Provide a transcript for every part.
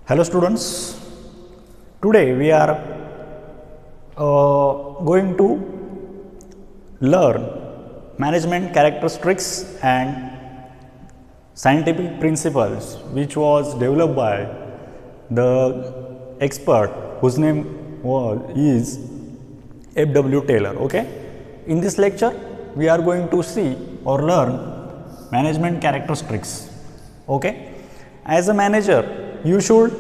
Hello students, today we are going to learn management characteristics and scientific principles which was developed by the expert whose name is F.W. Taylor. Okay? In this lecture we are going to see or learn management characteristics. Okay? As a manager, you should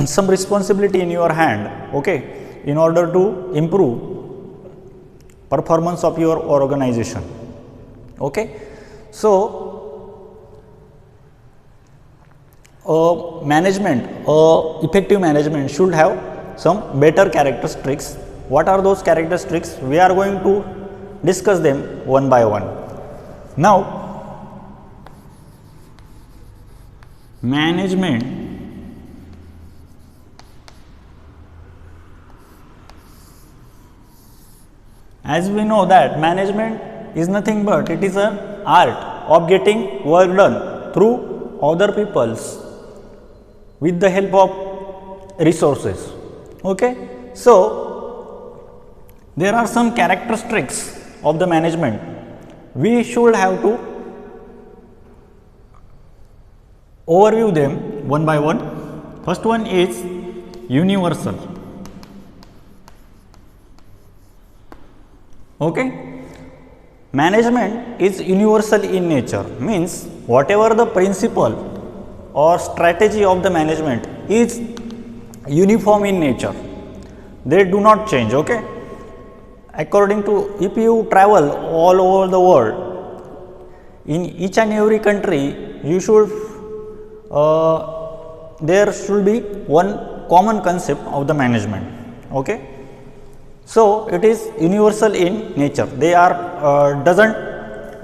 some responsibility in your hand, okay, in order to improve performance of your organization. Okay, so effective management should have some better characteristics. What are those characteristics? We are going to discuss them one by one. Now, management as we know that management is nothing but it is an art of getting work done through other people's with the help of resources. Okay, so there are some characteristics of the management we should have to overview them one by one. First one is universal. Okay, management is universal in nature, means whatever the principle or strategy of the management is uniform in nature, they do not change. Okay, according to, if you travel all over the world, in each and every country you should there should be one common concept of the management. Okay, so it is universal in nature, they are doesn't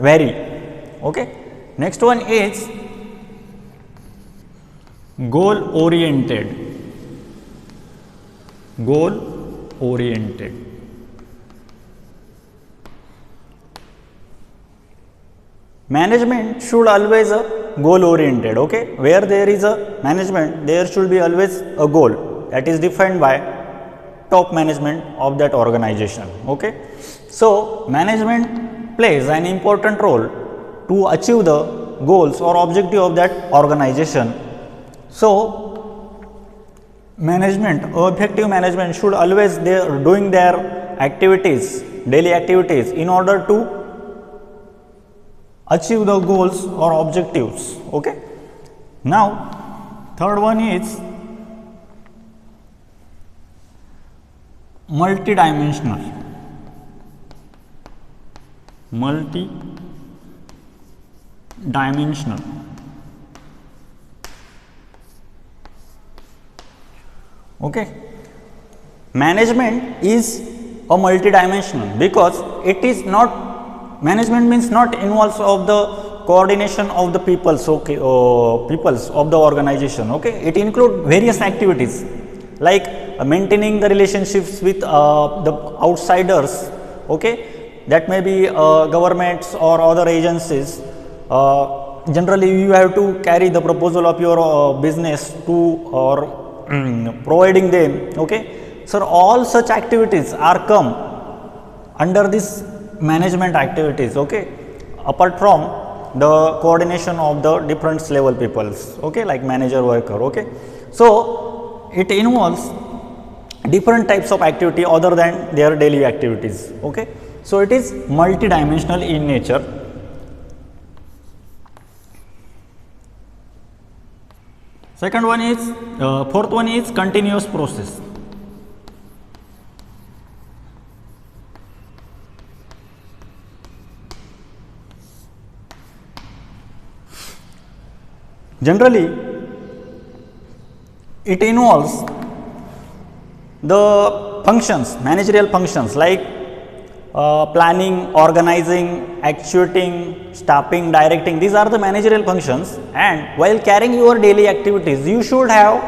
vary. Okay, next one is goal oriented. Management should always goal oriented. Okay, where there is a management, there should be always a goal that is defined by top management of that organization. Okay, so management plays an important role to achieve the goals or objective of that organization. So management, effective management should always doing their activities, daily activities, in order to achieve the goals or objectives. Okay, now third one is multidimensional. Okay, management is a multidimensional because it is not, management means not involves of the coordination of the peoples, okay, peoples of the organization. Okay, it include various activities like maintaining the relationships with the outsiders. Okay, that may be governments or other agencies. Generally you have to carry the proposal of your business to or providing them. Okay, so all such activities are come under this management activities. Okay, apart from the coordination of the different level peoples, okay, like manager, worker. Okay, so it involves different types of activity other than their daily activities. Okay, so it is multidimensional in nature. Second one is fourth one is continuous process. Generally, it involves the functions, managerial functions like planning, organizing, actuating, staffing, directing. These are the managerial functions, and while carrying your daily activities, you should have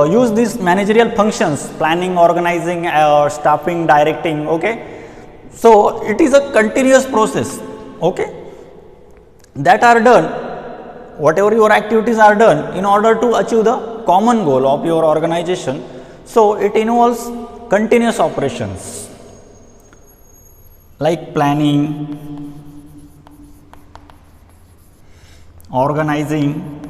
use these managerial functions: planning, organizing, staffing, directing. Okay, so it is a continuous process. Okay, that are done whatever your activities are done in order to achieve the common goal of your organization. So it involves continuous operations like planning, organizing,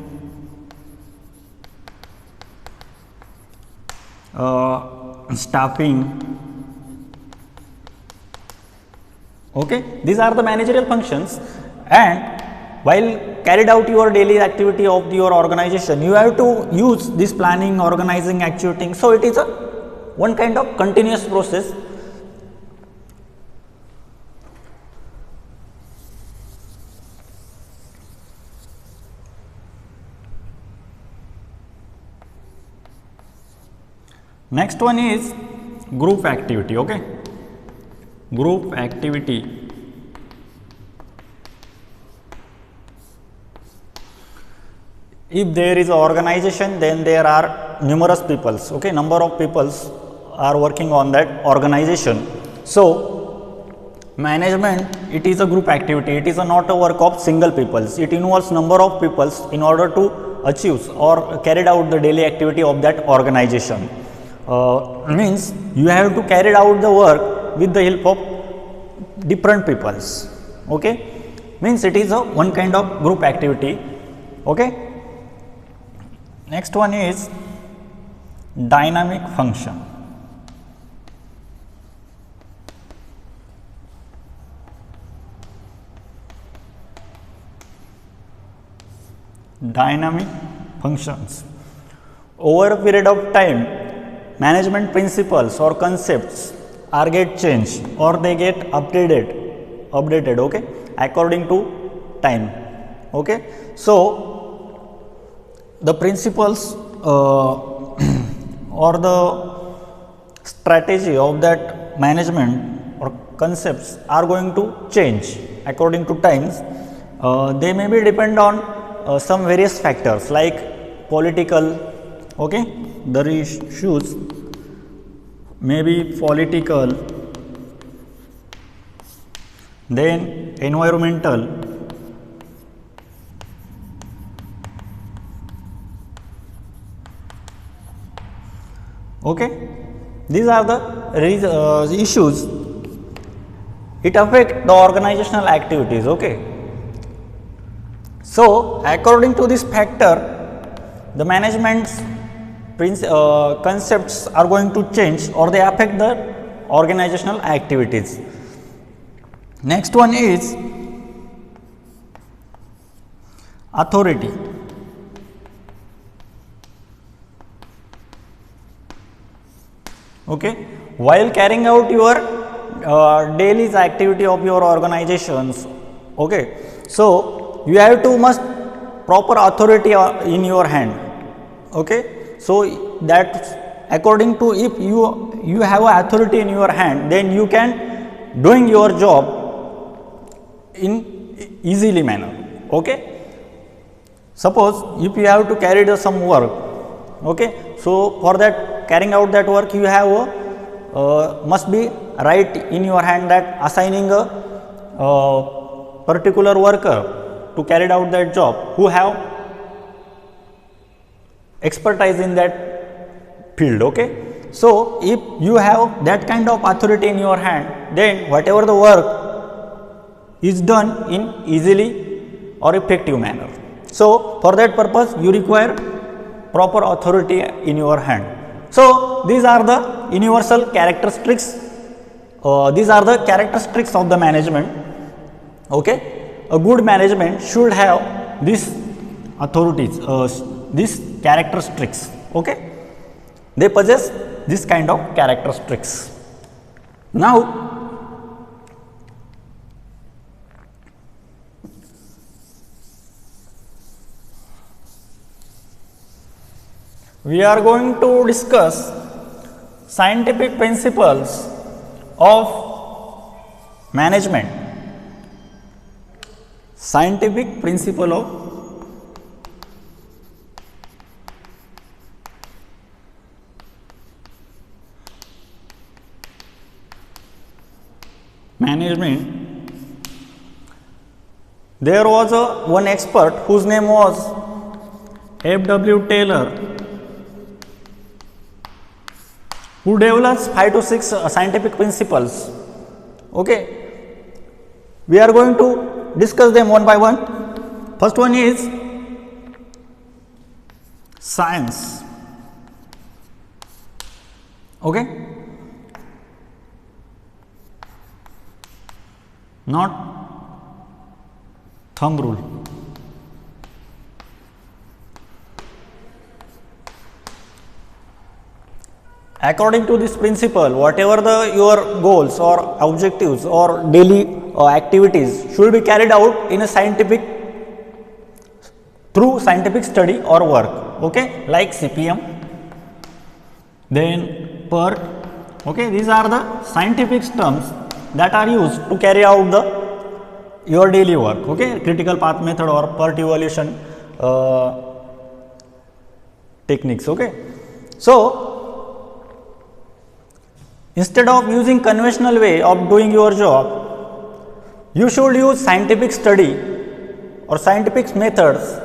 staffing. Okay, these are the managerial functions, and while carried out your daily activity of your organization, you have to use this planning, organizing, executing. So it is a one kind of continuous process. Next one is group activity. Okay, group activity. If there is an organization, then there are numerous peoples. Okay, number of peoples are working on that organization. So management, it is a group activity. It is not a work of single peoples. It involves number of peoples in order to achieve or carry out the daily activity of that organization. Means you have to carry out the work with the help of different peoples. Okay, means it is a one kind of group activity. Okay. Next one is dynamic function. Dynamic functions. Over a period of time, management principles or concepts are get changed or they get updated, okay, according to time. Okay, so the principles or the strategy of that management or concepts are going to change according to times. They may be depend on some various factors like political, okay, the issues may be political, then environmental, okay. These are the issues. It affect the organizational activities. Okay. So according to this factor, the management's concepts are going to change or they affect the organizational activities. Next one is authority. Okay, while carrying out your daily activity of your organizations, okay, so you have to must proper authority in your hand. Okay, so that according to if you have authority in your hand, then you can doing your job in easily manner. Okay, suppose if you have to carry some work, okay, so for that carrying out that work you have must be right in your hand that assigning a particular worker to carry out that job who have expertise in that field. Okay, so if you have that kind of authority in your hand, then whatever the work is done in easily or effective manner. So for that purpose you require proper authority in your hand. So these are the universal characteristics. These are the characteristics of the management. Okay, a good management should have these authorities, these characteristics. Okay, they possess this kind of characteristics. Now we are going to discuss scientific principles of management. Scientific principle of management. There was one expert whose name was F.W. Taylor, who develops 5 to 6 scientific principles. Okay, we are going to discuss them one by one. First one is science. Okay, not thumb rule. According to this principle, whatever your goals or objectives or daily activities should be carried out in a through scientific study or work. Okay, like CPM, then PERT. Okay, these are the scientific terms that are used to carry out your daily work. Okay, critical path method or PERT evaluation techniques. Okay, so instead of using conventional way of doing your job, you should use scientific study or scientific methods,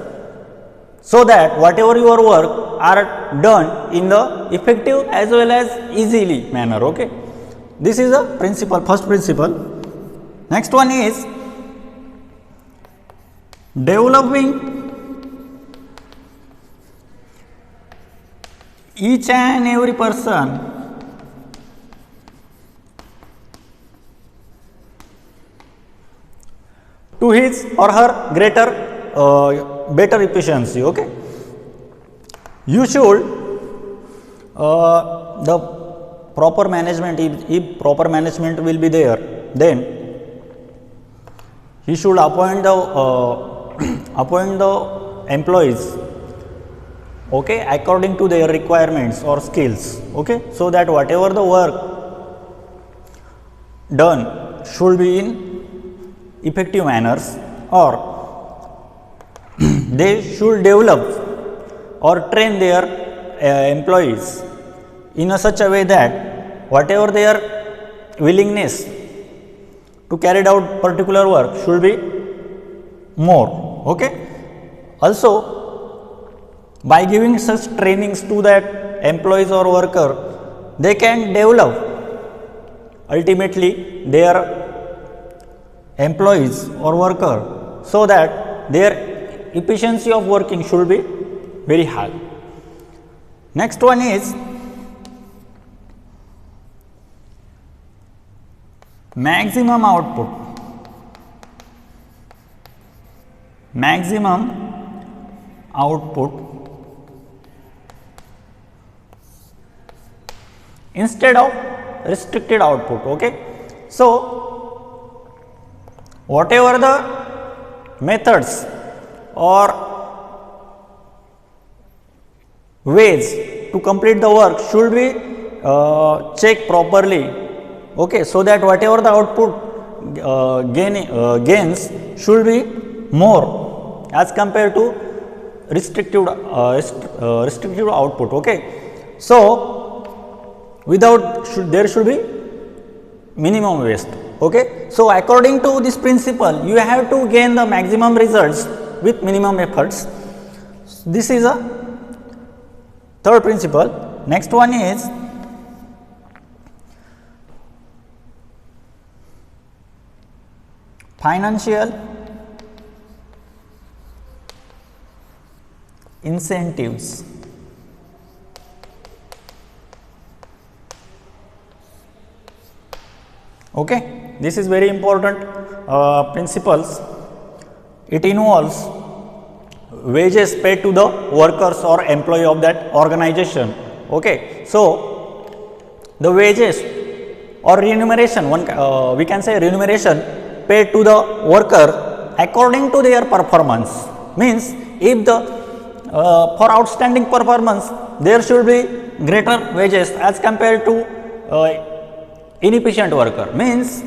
so that whatever your work are done in the effective as well as easily manner. Okay, this is a principle, first principle. Next one is developing each and every person to his or her better efficiency. Okay, you should the proper management, if proper management will be there, then he should appoint the employees, okay, according to their requirements or skills. Okay, so that whatever the work done should be in effective manners, or they should develop or train their employees in such a way that whatever their willingness to carry out particular work should be more. Okay, also by giving such trainings to that employees or worker, they can develop ultimately their employees or worker, so that their efficiency of working should be very high. Next one is maximum output. Maximum output instead of restricted output. Okay, so whatever the methods or ways to complete the work should be checked properly. Okay, so that whatever the output gains should be more as compared to restricted output. Okay, so there should be minimum waste. Okay, so according to this principle, you have to gain the maximum results with minimum efforts. This is a third principle. Next one is financial incentives. Okay, this is very important principles. It involves wages paid to the workers or employee of that organization. Okay, so the wages or remuneration, we can say remuneration paid to the worker according to their performance. Means if for outstanding performance there should be greater wages as compared to inefficient worker. Means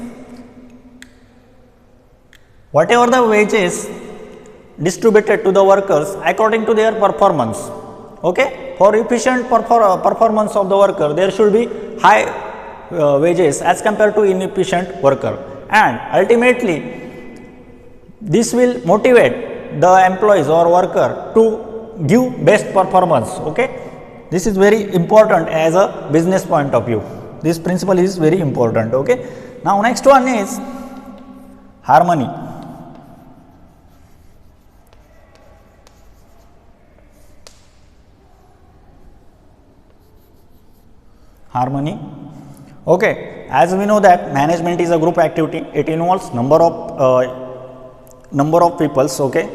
whatever the wages distributed to the workers according to their performance. Okay, for efficient performance of the worker, there should be high wages as compared to inefficient worker, and ultimately this will motivate the employees or worker to give best performance. Okay, this is very important as a business point of view. This principle is very important. Okay, now next one is harmony. Harmony. Okay, as we know that management is a group activity, it involves number of peoples. Okay,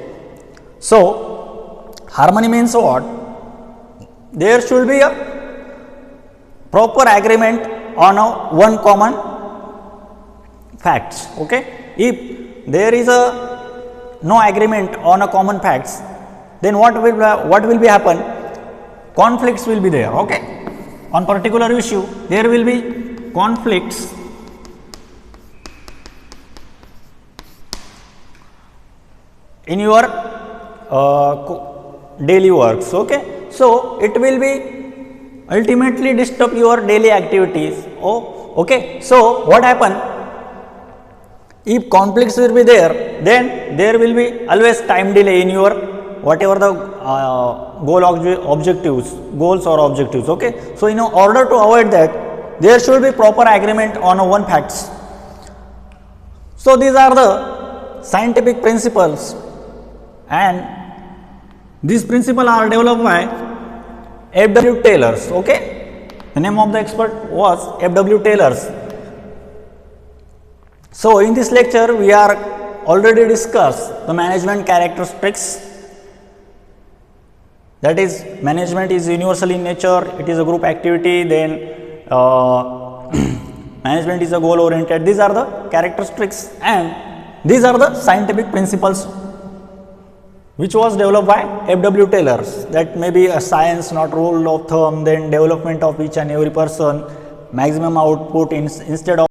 so harmony means what? There should be a proper agreement on one common facts. Okay, if there is no agreement on a common facts, then what will be happen? Conflicts will be there. Okay, on particular issue there will be conflicts. In your daily works. Okay, so it will be ultimately disturb your daily activities. Oh, okay, so what happen? If conflicts will be there, then there will be always time delay in your whatever the goals or objectives. Okay, so in order to avoid that, there should be proper agreement on one facts. So these are the scientific principles, and these principles are developed by F.W. Taylors. Okay, the name of the expert was F.W. Taylors. So in this lecture we are already discussed the management characteristics. That is, management is universal in nature, it is a group activity, then management is a goal oriented. These are the characteristics, and these are the scientific principles which was developed by F.W. Taylors. That may be a science, not rule of thumb, then development of each and every person, maximum output instead of